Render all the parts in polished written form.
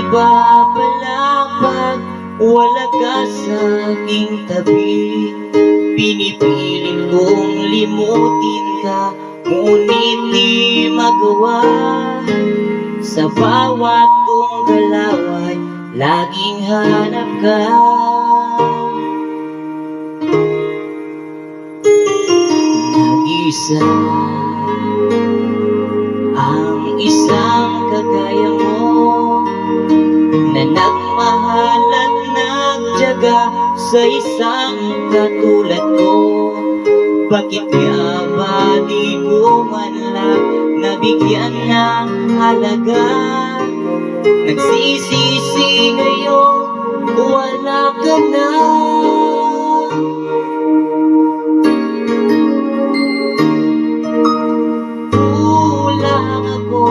iba pala pag wala ka sa aking tabi. Pinipilit kong limutin ka, ngunit di magawa. Sa bawat kong galaw ay laging hanap ka. Nag-isa ang isang kagaya mo, na nagmahal at nagtiyaga sa isang katulad ko. Bakit nga ba di ko man lang nabigyan ng halaga? Nagsisisi ngayon, wala ka na. Kulang ako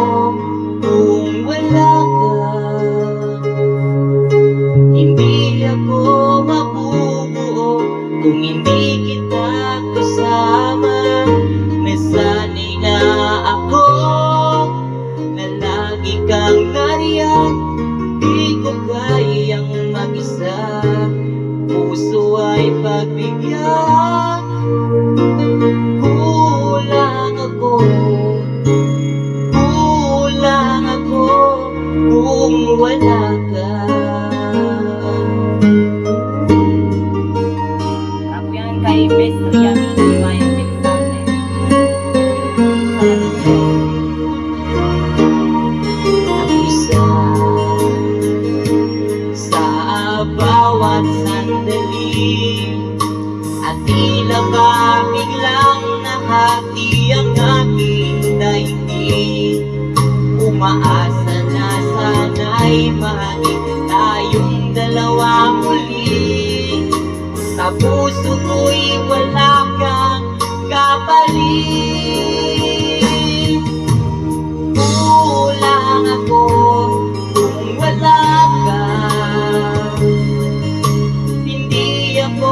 kung wala ka. Hindi ako mabubuo kung hindi kita kasama. Nasanay na ako na lagi kang nariyan. Di ko kayang mag-isa, puso ay pagbigyan. Kulang ako kung wala ka. Ako yan kay Best Riami Mayan Alexander. Nag-isa sa bawat sandali, at tila ba biglang nahati ang aking daigdig. Umaasa na sana'y maging tayong dalawa muli. Sa puso ko'y wala kang kapalit. Kulang ako kung wala ka. Hindi ako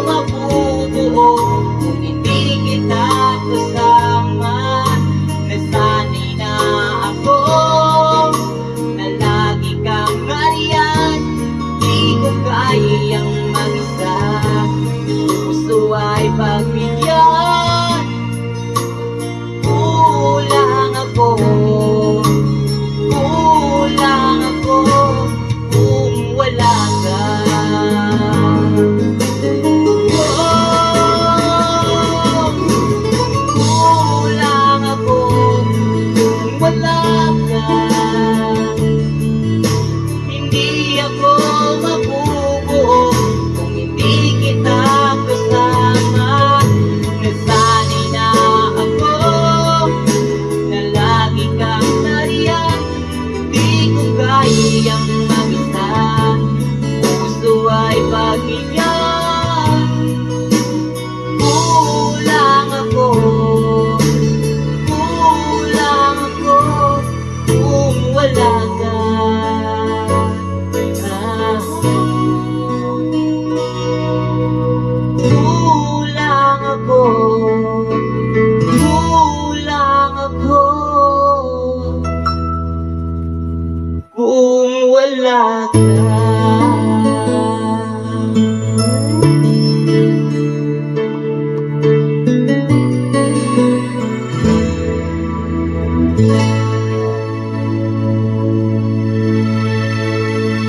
mabubuo kung hindi kita kasama. Nasanay na ako na lagi kang nariyan. Di ko kayang mag-isa, puso ay pagbigyan. Kulang ako kung wala ka. Kulang ako kung wala ka. Hindi ako mabubuo kung hindi kita kasama. Nasanay na ako na lagi kang nariyan. Di ko kayang mag-isa, puso ay pagbigyan. Kulang ako kung wala ka. Kulang ako kung wala ka.